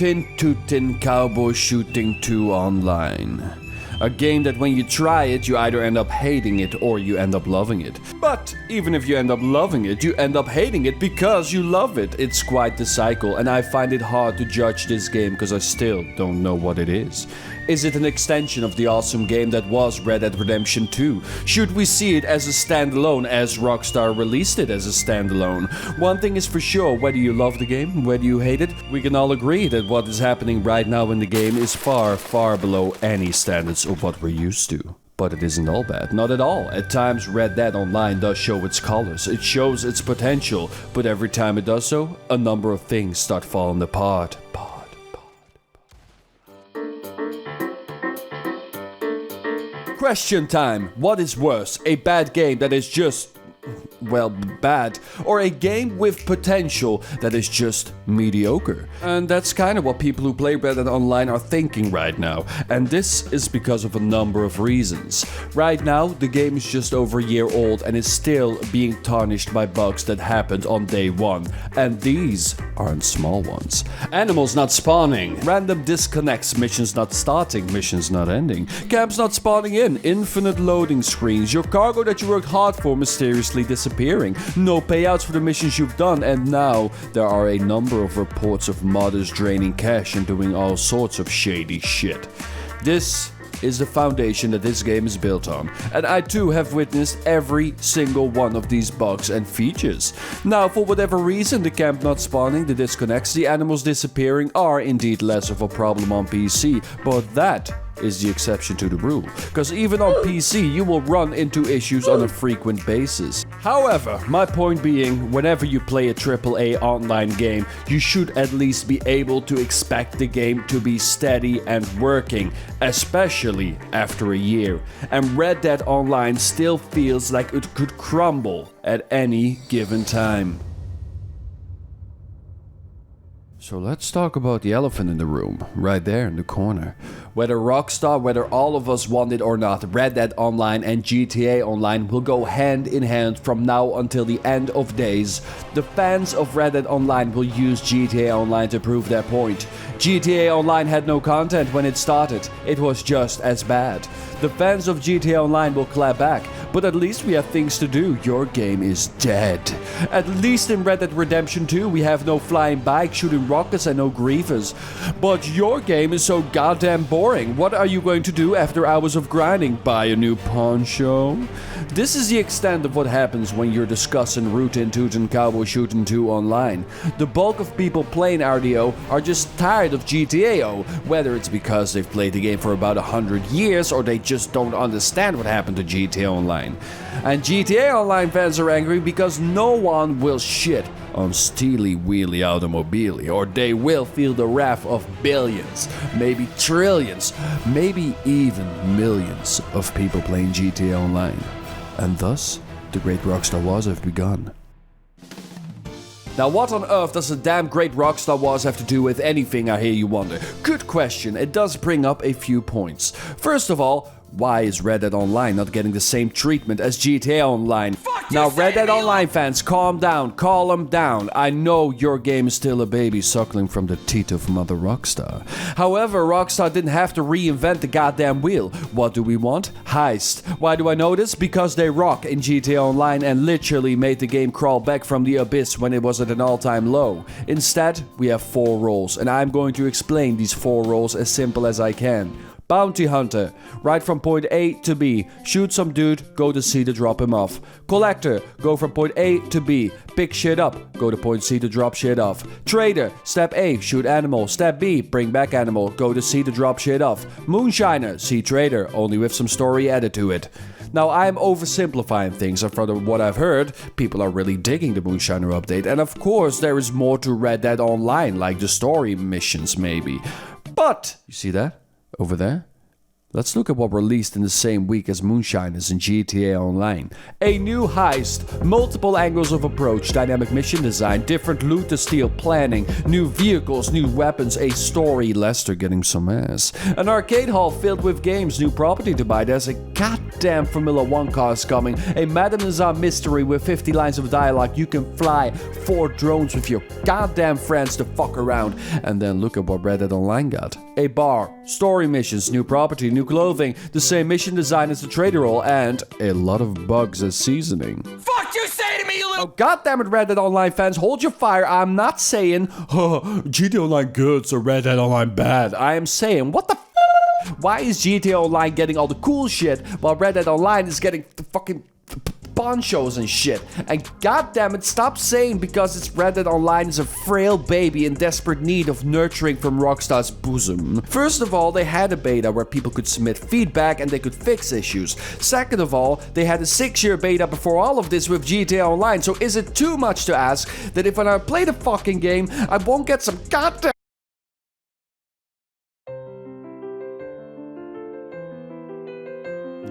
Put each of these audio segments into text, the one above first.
Rootin' Tootin' Cowboy Shooting 2 Online. A game that when you try it, you either end up hating it or you end up loving it. But even if you end up loving it, you end up hating it because you love it. It's quite the cycle, and I find it hard to judge this game because I still don't know what it is. Is it an extension of the awesome game that was Red Dead Redemption 2? Should we see it as a standalone as Rockstar released it as a standalone? One thing is for sure, whether you love the game, whether you hate it, we can all agree that what is happening right now in the game is far, far below any standards of what we're used to. But it isn't all bad, not at all. At times Red Dead Online does show its colors, it shows its potential, but every time it does so, a number of things start falling apart. Question time. What is worse? A bad game that is just, well, bad, or a game with potential that is just mediocre? And that's kind of what people who play Red Dead Online are thinking right now. And this is because of a number of reasons. Right now, the game is just over a year old and is still being tarnished by bugs that happened on day one. And these aren't small ones. Animals not spawning, random disconnects, missions not starting, missions not ending, camps not spawning in, infinite loading screens, your cargo that you worked hard for mysteriously disappearing, no payouts for the missions you've done, and now there are a number of reports of modders draining cash and doing all sorts of shady shit. This is the foundation that this game is built on, and I too have witnessed every single one of these bugs and features. Now, for whatever reason, the camp not spawning, the disconnects, the animals disappearing are indeed less of a problem on PC, but that is the exception to the rule, because even on PC you will run into issues on a frequent basis. However, my point being, whenever you play a AAA online game, you should at least be able to expect the game to be steady and working, especially after a year. And Red Dead Online still feels like it could crumble at any given time. So let's talk about the elephant in the room, right there in the corner. Whether Rockstar, whether all of us want it or not, Red Dead Online and GTA Online will go hand in hand from now until the end of days. The fans of Red Dead Online will use GTA Online to prove their point. GTA Online had no content when it started, it was just as bad. The fans of GTA Online will clap back, but at least we have things to do. Your game is dead. At least in Red Dead Redemption 2 we have no flying bikes, shooting rockets and no griefers. But your game is so goddamn boring. What are you going to do after hours of grinding? Buy a new poncho? This is the extent of what happens when you're discussing Rootin' Tootin' Cowboy Shooting 2 online. The bulk of people playing RDO are just tired of GTA-O, whether it's because they've played the game for about 100 years or they just don't understand what happened to GTA Online. And GTA Online fans are angry because no one will shit on Steely Wheelie Automobile, or they will feel the wrath of billions, maybe trillions, maybe even millions of people playing GTA Online. And thus, the great Rockstar Wars have begun. Now, what on earth does a damn great Rockstar Wars have to do with anything, I hear you wonder? Good question, it does bring up a few points. First of all, why is Red Dead Online not getting the same treatment as GTA Online? Now, Red Dead Online fans, calm down, calm down. I know your game is still a baby suckling from the teat of Mother Rockstar. However, Rockstar didn't have to reinvent the goddamn wheel. What do we want? Heist. Why do I know this? Because they rock in GTA Online and literally made the game crawl back from the abyss when it was at an all-time low. Instead, we have 4 roles, and I'm going to explain these 4 roles as simple as I can. Bounty Hunter, ride from point A to B, shoot some dude, go to C to drop him off. Collector, go from point A to B, pick shit up, go to point C to drop shit off. Trader, step A, shoot animal, step B, bring back animal, go to C to drop shit off. Moonshiner, see trader, only with some story added to it. Now, I'm oversimplifying things, and from what I've heard, people are really digging the Moonshiner update, and of course there is more to Red Dead Online, like the story missions maybe. But, you see that? Over there? Let's look at what released in the same week as Moonshiners in GTA Online. A new heist, multiple angles of approach, dynamic mission design, different loot to steal, planning, new vehicles, new weapons, a story, Lester getting some ass. An arcade hall filled with games, new property to buy, there's a goddamn Formula 1 cars coming, a Madame Nazar mystery with 50 lines of dialogue, you can fly 4 drones with your goddamn friends to fuck around, and then look at what Red Dead Online got. A bar, story missions, new property, new clothing, the same mission design as the trader role, and a lot of bugs as seasoning. Fuck you say to me, you little— Oh goddammit, Red Dead Online fans, hold your fire. I'm not saying, oh, GTA Online good, so Red Dead Online bad. I am saying, what the why is GTA Online getting all the cool shit while Red Dead Online is getting the fucking ponchos and shit? And goddammit, stop saying because it's Red Dead Online is a frail baby in desperate need of nurturing from Rockstar's bosom. First of all, they had a beta where people could submit feedback and they could fix issues. Second of all, they had a 6-year beta before all of this with GTA Online, so is it too much to ask that if when I play the fucking game, I won't get some goddamn—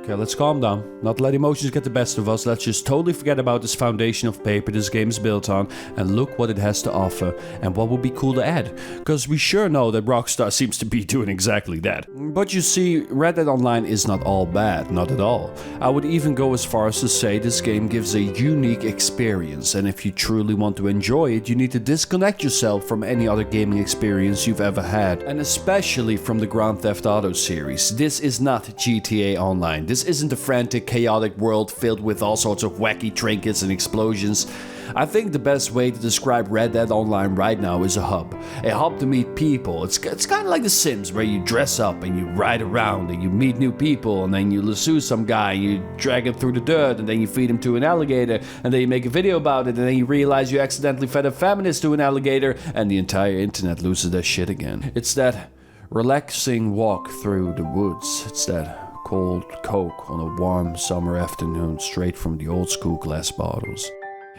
Okay, let's calm down. Not let emotions get the best of us. Let's just totally forget about this foundation of paper this game is built on and look what it has to offer and what would be cool to add. Because we sure know that Rockstar seems to be doing exactly that. But you see, Red Dead Online is not all bad, not at all. I would even go as far as to say this game gives a unique experience, and if you truly want to enjoy it, you need to disconnect yourself from any other gaming experience you've ever had, and especially from the Grand Theft Auto series. This is not GTA Online. This isn't a frantic, chaotic world filled with all sorts of wacky trinkets and explosions. I think the best way to describe Red Dead Online right now is a hub. A hub to meet people. It's kind of like The Sims, where you dress up and you ride around and you meet new people, and then you lasso some guy, you drag him through the dirt, and then you feed him to an alligator, and then you make a video about it, and then you realize you accidentally fed a feminist to an alligator, and the entire internet loses their shit again. It's that relaxing walk through the woods. It's that cold Coke on a warm summer afternoon straight from the old school glass bottles.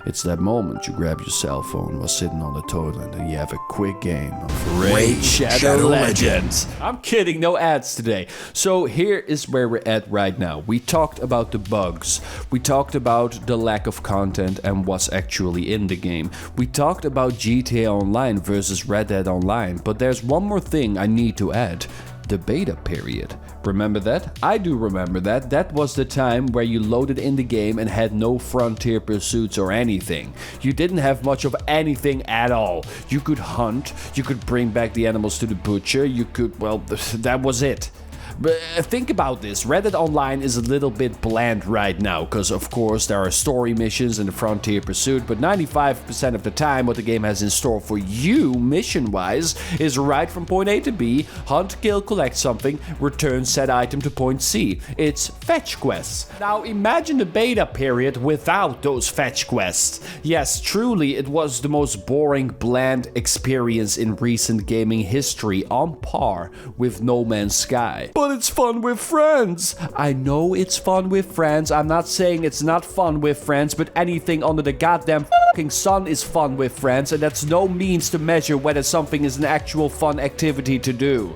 It's that moment you grab your cell phone while sitting on the toilet and you have a quick game of Raid Shadow Legends. I'm kidding, no ads today. So here is where we're at right now. We talked about the bugs. We talked about the lack of content and what's actually in the game. We talked about GTA Online versus Red Dead Online, but there's one more thing I need to add. The beta period. Remember that? I do remember that. That was the time where you loaded in the game and had no frontier pursuits or anything. You didn't have much of anything at all. You could hunt, you could bring back the animals to the butcher, you could, well, that was it. But think about this, Red Dead Online is a little bit bland right now, because of course there are story missions and the frontier pursuit, but 95% of the time what the game has in store for you, mission-wise, is ride from point A to B, hunt, kill, collect something, return said item to point C. It's fetch quests. Now imagine the beta period without those fetch quests. Yes, truly it was the most boring, bland experience in recent gaming history, on par with No Man's Sky. But it's fun with friends. I know it's fun with friends. I'm not saying it's not fun with friends, but anything under the goddamn fucking sun is fun with friends, and that's no means to measure whether something is an actual fun activity to do.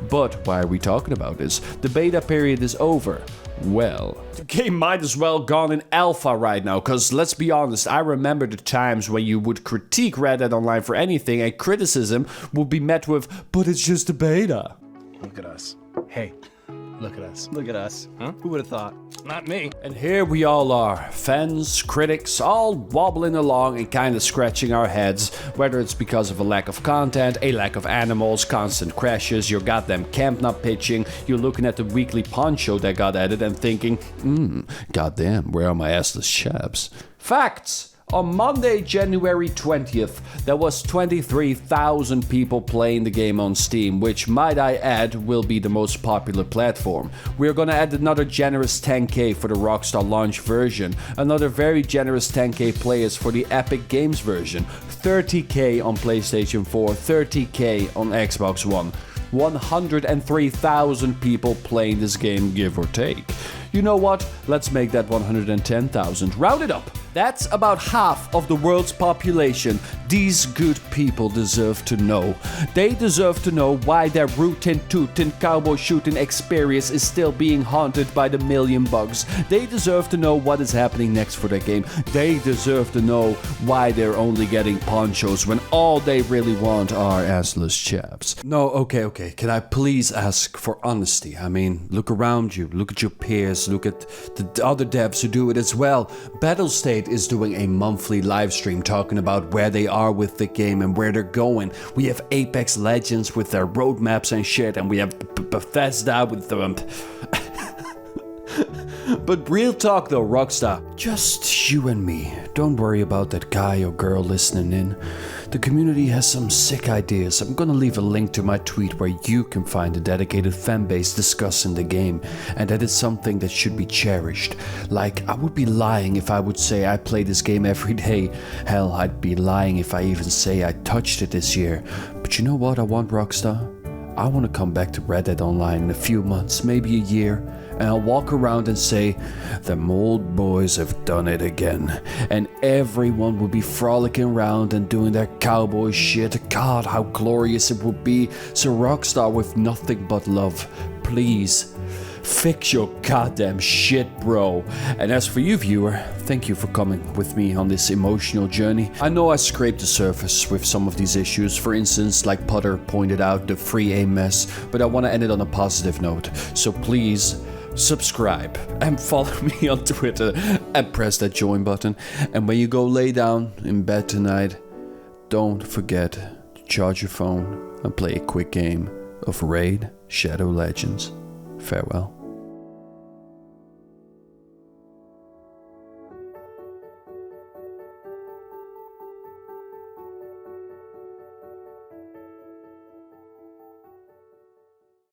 But why are we talking about this? The beta period is over. Well, the game might as well gone in alpha right now, cause let's be honest, I remember the times when you would critique Red Dead Online for anything and criticism would be met with, but it's just a beta. Look at us. Hey, look at us. Look at us. Huh? Who would have thought? Not me. And here we all are, fans, critics, all wobbling along and kind of scratching our heads, whether it's because of a lack of content, a lack of animals, constant crashes, your goddamn camp not pitching, you're looking at the weekly poncho that got added and thinking, goddamn, where are my assless chaps? Facts! On Monday, January 20th, there was 23,000 people playing the game on Steam, which, might I add, will be the most popular platform. We're gonna add another generous 10k for the Rockstar launch version, another very generous 10k players for the Epic Games version, 30k on PlayStation 4, 30k on Xbox One. 103,000 people playing this game, give or take. You know what? Let's make that 110,000. Round it up. That's about half of the world's population. These good people deserve to know. They deserve to know why their rootin' tootin' cowboy shooting experience is still being haunted by the million bugs. They deserve to know what is happening next for their game. They deserve to know why they're only getting ponchos when all they really want are assless chaps. No, okay. Can I please ask for honesty? I mean, look around you. Look at your peers. Look at the other devs who do it as well. Battlestate is doing a monthly live stream talking about where they are with the game and where they're going. We have Apex Legends with their roadmaps and shit, and we have Bethesda with them. But real talk though, Rockstar, just you and me. Don't worry about that guy or girl listening in. The community has some sick ideas. I'm gonna leave a link to my tweet where you can find a dedicated fanbase discussing the game, and that is something that should be cherished. Like, I would be lying if I would say I play this game every day. Hell, I'd be lying if I even say I touched it this year. But you know what I want, Rockstar? I want to come back to Red Dead Online in a few months, maybe a year, and I'll walk around and say, them old boys have done it again. And everyone will be frolicking around and doing their cowboy shit. God, how glorious it would be. So Rockstar, with nothing but love, please, fix your goddamn shit, bro. And as for you, viewer, thank you for coming with me on this emotional journey. I know I scraped the surface with some of these issues, for instance, like Potter pointed out, the free aim mess, but I want to end it on a positive note. So please, subscribe and follow me on Twitter and press that join button. And when you go lay down in bed tonight, don't forget to charge your phone and play a quick game of Raid Shadow Legends. Farewell.